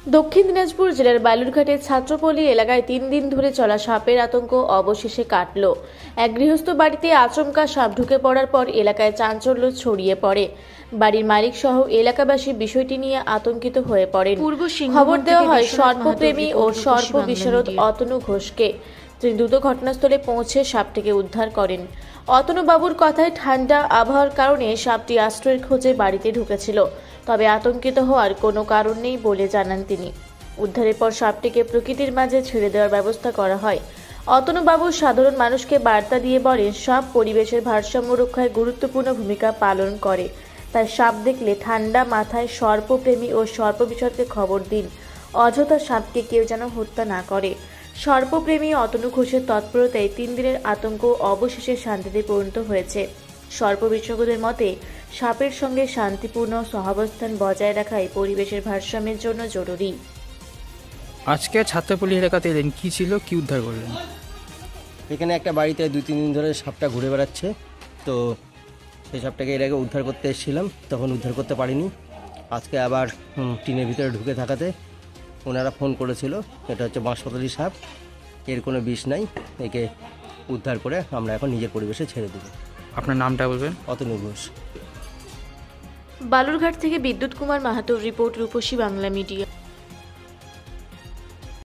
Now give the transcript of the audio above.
দক্ষিণ দিনাজপুর জেলার বালুরঘাটের ছাত্রপল্লী এলাকায় ৩ দিন ধরে চলা সাপের আতঙ্ক অবশেষে কাটল। এক গৃহস্থ বাড়িতে আচমকা সাপ ঢুকে পড়ার পর এলাকায় চাঞ্চল্য ছড়িয়ে পড়ে। বাড়ির মালিক সহ এলাকাবাসী বিষয়টি নিয়ে আতঙ্কিত হয়ে পড়েন। খবর দেওয়া হয় সর্পপ্রেমী ও সর্প বিশারদ অতনু ঘোষকে। তিনি দ্রুত ঘটনাস্থলে পৌঁছে সাপটিকে উদ্ধার করেন। অতনুবাবুর কথায় ঠান্ডা আবহাওয়ার কারণে সাপটি আশ্রয়ের খোঁজে বাড়িতে ঢুকেছিল, তবে আতঙ্কিত হওয়ার কোনো কারণ নেই বলে জানান তিনি। উদ্ধারের পর সাপটিকে প্রকৃতির মাঝে ছেড়ে দেওয়ার ব্যবস্থা করা হয়। অতনুবাবু সাধারণ মানুষকে বার্তা দিয়ে বলেন, সাপ পরিবেশের ভারসাম্য রক্ষায় গুরুত্বপূর্ণ ভূমিকা পালন করে। তাই সাপ দেখলে ঠান্ডা মাথায় সর্পপ্রেমী ও সর্পবিশারদকে খবর দিন। অযথা সাপকে কেউ যেন হত্যা না করে। সর্পপ্রেমী অতনু ঘোষের তৎপরতায় ৩ দিনের আতঙ্ক অবশেষে শান্তিতে পরিণত হয়েছে। সর্প বিশেষজ্ঞদের মতে, সাপের সঙ্গে শান্তিপূর্ণ সহাবস্থান বজায় রাখাই পরিবেশের ভারসাম্যের জন্য জরুরি। আজকে ছাত্রপল্লী এলাকাতে এলেন, কি ছিল, কি উদ্ধার করলেন? এখানে একটা বাড়িতে 2-3 দিন ধরে সাপটা ঘুরে বেড়াচ্ছে, তো সেই সাপটাকে এর আগে উদ্ধার করতে এসেছিলাম, তখন উদ্ধার করতে পারিনি। আজকে আবার টিনের ভিতরে ঢুকে থাকাতে ওনারা ফোন করেছিল। এটা হচ্ছে বাঁশপাতালি সাপ, এর কোনো বিষ নাই, একে উদ্ধার করে আমরা এখন নিজের পরিবেশে ছেড়ে দেব। আপনার নামটা বলবেন? অতনু ঘোষ। বালুরঘাট থেকে বিদ্যুৎ কুমার মাহাতোর রিপোর্ট, রূপসী বাংলা মিডিয়া।